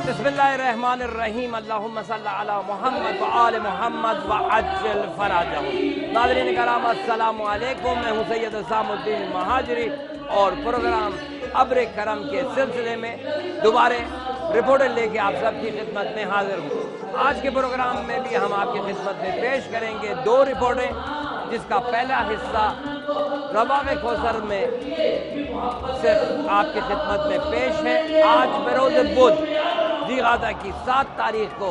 बिस्मिल्लाहिर्रहमानिर्रहीम अल्लाहुम्मा सल्ली अला मुहम्मद व आले मुहम्मद व अज्जल फराजहुम। नाज़रीन कराम अस्सलामु अलैकुम, मैं हूँ सैयद सामुद्दीन महाजरी और प्रोग्राम अब्र करम के सिलसिले में दोबारा रिपोर्टर लेके आप सबकी खिदमत में हाजिर हूँ। आज के प्रोग्राम में भी हम आपकी खिदमत में पेश करेंगे दो रिपोर्टें, जिसका पहला हिस्सा रवाक़े कौसर में सिर्फ आपकी खिदमत में पेश है। आज बरोज़ बुध ज़ीक़ादा की 7 तारीख को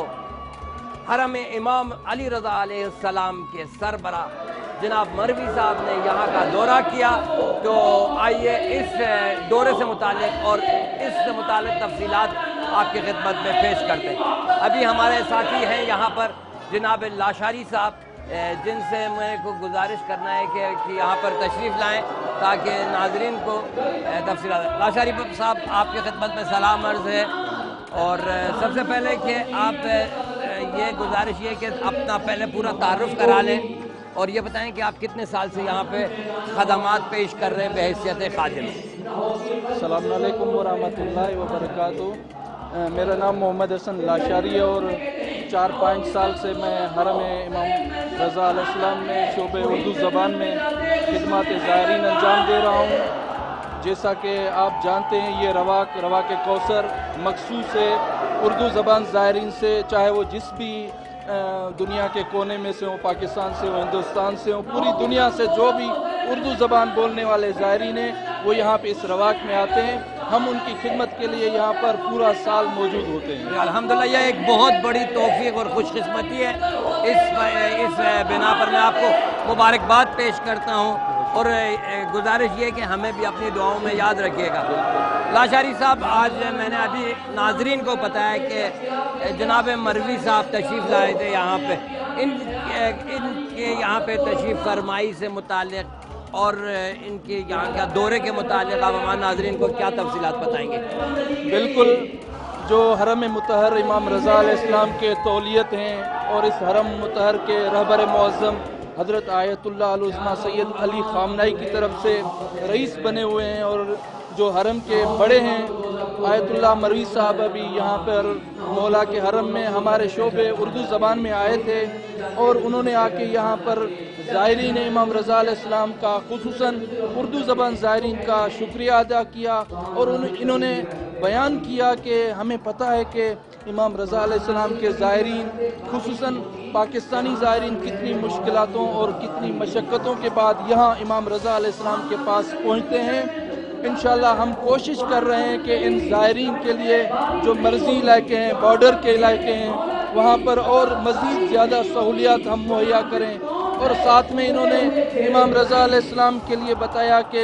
हरम इमाम अली रज़ा अलैहिस्सलाम के सरबरा जनाब मरवी साहब ने यहाँ का दौरा किया। तो आइए इस दौरे से मुतालिक और इससे मुतालिक तफसीलात आपकी खिदमत में पेश करते हैं। अभी हमारे साथी हैं यहाँ पर जनाब लाशारी साहब, जिनसे मेरे को गुजारिश करना है कि यहाँ पर तशरीफ़ लाएँ ताकि नाज़रीन को तफसीलात। लाशारी साहब, आपकी खिदमत में सलाम अर्ज़ है। और सबसे पहले कि आप ये गुजारिश ये कि अपना पहले पूरा तारुफ़ करा लें और ये बताएं कि आप कितने साल से यहाँ पे खदमात पेश कर रहे हैं बहैसियत खादिम। अस्सलामु अलैकुम व रहमतुल्लाहि व बरकातुहू। मेरा नाम मोहम्मद हसन लाशारी है और 4-5 साल से मैं हरम इमाम रज़ा अलैहिस्सलाम में शोबे उर्दू ज़बान में खिदमत ज़ायरीन अंजाम दे रहा हूँ। जैसा कि आप जानते हैं, ये रवाक़े कौसर मखसूस है उर्दू ज़बान ज़ायरीन से, चाहे वो जिस भी दुनिया के कोने में से हो, पाकिस्तान से हो, हिंदुस्तान से हो, पूरी दुनिया से जो भी उर्दू ज़बान बोलने वाले ज़ायरीन हैं वो यहाँ पे इस रवाक़ में आते हैं। हम उनकी खिदमत के लिए यहाँ पर पूरा साल मौजूद होते हैं। अल्हम्दुलिल्लाह, यह एक बहुत बड़ी तौफ़ीक़ और खुशकिस्मती है। इस बिना पर मैं आपको मुबारकबाद पेश करता हूँ और गुजारिश ये कि हमें भी अपनी दुआओं में याद रखिएगा। लाशारी साहब, आज मैंने अभी नाजरीन को बताया कि जनाब मरवी साहब तशरीफ़ लाए थे यहाँ पे। इनके यहाँ पे तशरीफ़ फरमाई से मुताल्लिक़ और इनके यहाँ का दौरे के मुताल्लिक़ आप हमारे नाजरीन को क्या तफसीलात बताएंगे? बिल्कुल, जो हरम मुतहर इमाम रज़ा अलैहिस्सलाम के तौलियत हैं और इस हरम मुतहर के रहबर मुअज़्ज़म हज़रत आयतुल्लाह अल-उज़्मा सैयद अली ख़ामनई की तरफ से रईस बने हुए हैं और जो हरम के बड़े हैं आयतुल्लाह मरवी साहब अभी यहाँ पर मौला के हरम में हमारे शोबे उर्दू ज़बान में आए थे और उन्होंने आके यहाँ पर ज़ायरीन इमाम रज़ा अलैहिस्सलाम का खुसूसन उर्दू ज़बान ज़ायरीन का शुक्रिया अदा किया और इन्होंने बयान किया कि हमें पता है कि इमाम रज़ा अलैहिस्सलाम के ज़ायरीन खुसूसन पाकिस्तानी ज़ायरीन कितनी मुश्किलातों और कितनी मशक्क़तों के बाद यहाँ इमाम रज़ा अलैहिस्सलाम के पास पहुँचते हैं। इंशाअल्लाह हम कोशिश कर रहे हैं कि इन ज़ायरीन के लिए जो मर्ज़ी इलाके हैं, बॉर्डर के इलाके हैं, वहाँ पर और मज़ीद ज़्यादा सहूलियात हम मुहैया करें। और साथ में इन्होंने इमाम रज़ा अलैहिस्सलाम के लिए बताया कि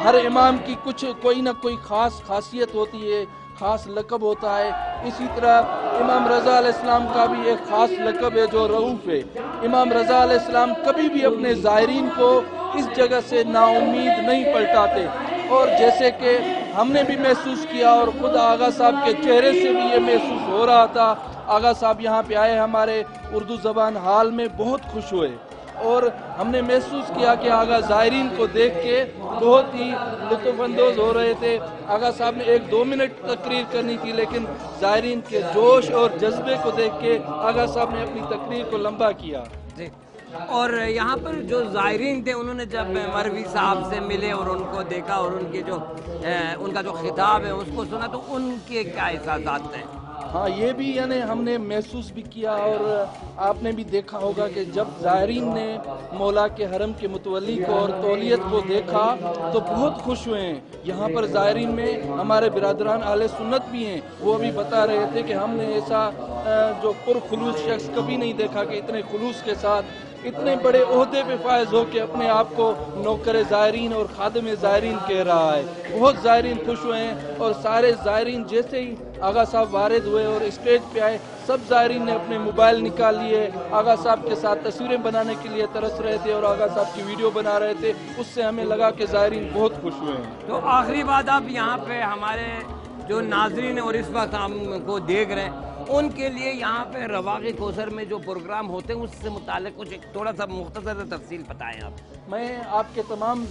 हर इमाम की कोई ना कोई ख़ास खासियत होती है, ख़ास लक़ब होता है। इसी तरह इमाम रज़ा अलैहिस्सलाम का भी एक ख़ास लक़ब है जो रऊफ़ है। इमाम रज़ा अलैहिस्सलाम कभी भी अपने ज़ायरीन को इस जगह से नाउम्मीद नहीं पलटाते और जैसे कि हमने भी महसूस किया और ख़ुद आगा साहब के चेहरे से भी ये महसूस हो रहा था। आगा साहब यहाँ पे आए हमारे उर्दू ज़बान हाल में बहुत खुश हुए और हमने महसूस किया कि आगा ज़ायरीन को देख के बहुत ही लुत्फ़अंदोज़ हो रहे थे। आगा साहब ने 1-2 मिनट तकरीर करनी थी, लेकिन ज़ायरीन के जोश और जज्बे को देख के आगा साहब ने अपनी तकरीर को लंबा किया। जी, और यहाँ पर जो ज़ायरीन थे उन्होंने जब मरवी साहब से मिले और उनको देखा और उनके जो उनका जो खिताब है उसको सुना तो उनके क्या एहसास थे? हाँ, ये भी यानी हमने महसूस भी किया और आपने भी देखा होगा कि जब ज़ायरीन ने मौला के हरम के मुतवल्ली को और तौलियत को देखा तो बहुत खुश हुए हैं। यहाँ पर ज़ायरीन में हमारे बिरादरान अहले सुन्नत भी हैं, वो भी बता रहे थे कि हमने ऐसा जो पुरखुलूस शख्स कभी नहीं देखा कि इतने खुलूस के साथ इतने बड़े ओहदे पे फायज हो के अपने आप को नौकर ज़ायरीन और खादिम ज़ायरीन कह रहा है। बहुत ज़ायरीन खुश हुए हैं और सारे ज़ायरीन जैसे ही आगा साहब वारिद हुए और स्टेज पे आए, सब ज़ायरीन ने अपने मोबाइल निकाल लिए, आगा साहब के साथ तस्वीरें बनाने के लिए तरस रहे थे और आगा साहब की वीडियो बना रहे थे। उससे हमें लगा कि ज़ायरीन बहुत खुश हुए हैं। तो आखिरी बात, आप यहाँ पे हमारे जो नाज़रीन और इस वक्त हमको देख रहे हैं उनके लिए यहाँ पे रवाक़े कौसर में जो प्रोग्राम होते हैं उससे मुताल्लिक़ कुछ एक थोड़ा सा मुख्तसर तफसील बताएं आप। मैं आपके तमाम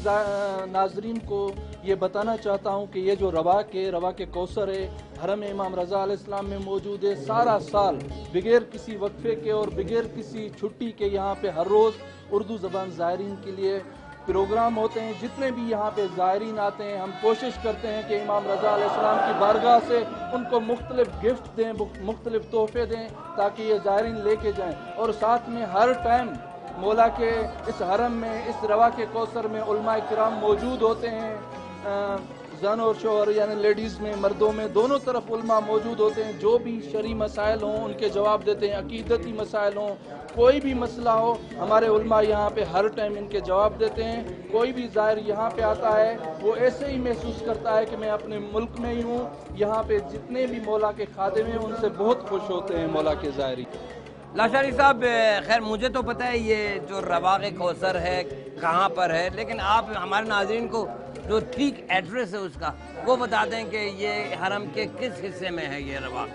नाजरीन को ये बताना चाहता हूँ कि ये जो रवाक़े कौसर है हरम इमाम रज़ा अलैहिस्सलाम में मौजूद है। सारा साल बगैर किसी वक्फे के और बगैर किसी छुट्टी के यहाँ पे हर रोज़ उर्दू ज़बान ज़ायरीन के लिए प्रोग्राम होते हैं। जितने भी यहाँ पे ज़ायरीन आते हैं हम कोशिश करते हैं कि इमाम रज़ा अलैहिस्सलाम की बारगाह से उनको मुख्तलिफ गिफ्ट दें, मुख्तलिफ तोहफे दें ताकि ये ज़ायरीन लेके जाएँ। और साथ में हर टाइम मौला के इस हरम में, इस रवाक़े कौसर में उलमाए किराम मौजूद होते हैं। जन और शोहर यानी लेडीज़ में, मर्दों में, दोनों तरफ उलमा मौजूद होते हैं। जो भी शरई मसाइल हों उनके जवाब देते हैं, अकीदती मसाइल हों, कोई भी मसला हो, हमारे उलमा यहाँ पे हर टाइम इनके जवाब देते हैं। कोई भी ज़ायर यहाँ पे आता है वो ऐसे ही महसूस करता है कि मैं अपने मुल्क में ही हूँ। यहाँ पे जितने भी मौला के खादिम हैं उनसे बहुत खुश होते हैं मौला के ज़ायरी। लाशारी साहब, खैर मुझे तो पता है ये जो रवाक़े कौसर है कहाँ पर है, लेकिन आप हमारे नाज़रीन को जो ठीक एड्रेस है उसका वो बता दें कि ये हरम के किस हिस्से में है ये रवा।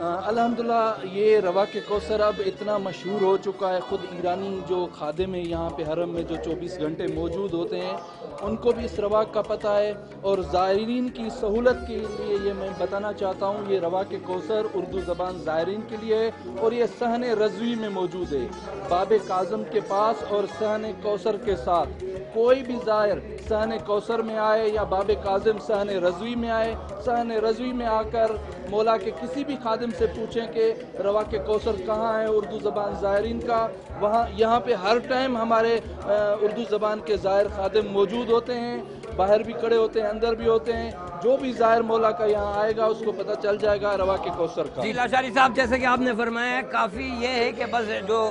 अल्हम्दुलिल्लाह ये रवाक़े कौसर अब इतना मशहूर हो चुका है, ख़ुद ईरानी जो खादिम है यहाँ पे हरम में जो 24 घंटे मौजूद होते हैं उनको भी इस रवाक़ का पता है। और ज़ायरीन की सहूलत के लिए ये मैं बताना चाहता हूँ, ये रवाक़े कौसर उर्दू ज़बान ज़ायरीन के लिए है और ये सहन रज़वी में मौजूद है, बाब काज़म के पास। और सहन कौसर के साथ कोई भी ज़ायर सहन कौसर में आए या बाब काज़म सहन रज़वी में आए, सहन रज़वी में आकर मौला के किसी भी खादिम से पूछें कि रवाक़े कौसर कहाँ है उर्दू ज़बान ज़ायरीन का, वहाँ यहाँ पे हर टाइम हमारे उर्दू ज़बान के ज़ायर खादिम मौजूद होते हैं। बाहर भी खड़े होते हैं, अंदर भी होते हैं। जो भी ज़ायर मौला का यहाँ आएगा उसको पता चल जाएगा रवाक़े कौसर का। जी लाशारी साहब, जैसे कि आपने फरमाया है, काफ़ी ये है कि बस जो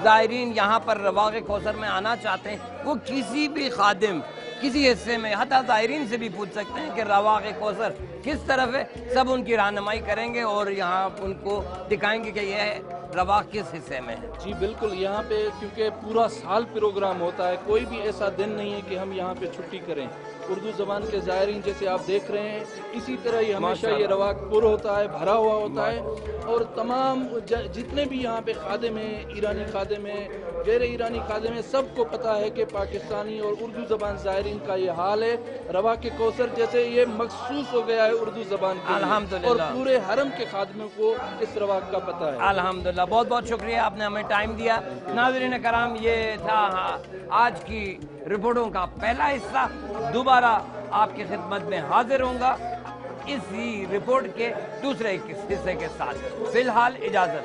ज़ायरीन यहाँ पर रवाक़े कौसर में आना चाहते हैं वो किसी भी खादिम किसी हिस्से में, हत्ता ज़ायरीन से भी पूछ सकते हैं कि रवाक़े कौसर किस तरफ है, सब उनकी रहनुमाई करेंगे और यहाँ उनको दिखाएंगे कि यह रवा किस हिस्से में है। जी बिल्कुल, यहाँ पे क्योंकि पूरा साल प्रोग्राम होता है, कोई भी ऐसा दिन नहीं है कि हम यहाँ पे छुट्टी करें। उर्दू ज़बान के ज़ायरीन जैसे आप देख रहे हैं इसी तरह ही हमेशा ये रवाक़ पुर होता है, भरा हुआ होता है। और तमाम जितने भी यहाँ पे खादिम हैं, ईरानी खादिम हैं, गैर ईरानी खादिम हैं, सबको पता है कि पाकिस्तानी और उर्दू ज़बान ज़ायरीन का ये हाल है। रवाक़े कौसर जैसे ये मखसूस हो गया है उर्दू ज़बान के लिए और पूरे हरम के खादिमों को इस रवाक़ का पता है। अल्हम्दुलिल्लाह, बहुत बहुत शुक्रिया, आपने हमें टाइम दिया। नाज़रीन कराम, ये था आज की रिपोर्टों का पहला हिस्सा। दोबारा आपकी खिदमत में हाजिर होऊंगा इसी रिपोर्ट के दूसरे हिस्से के साथ। फिलहाल इजाज़त।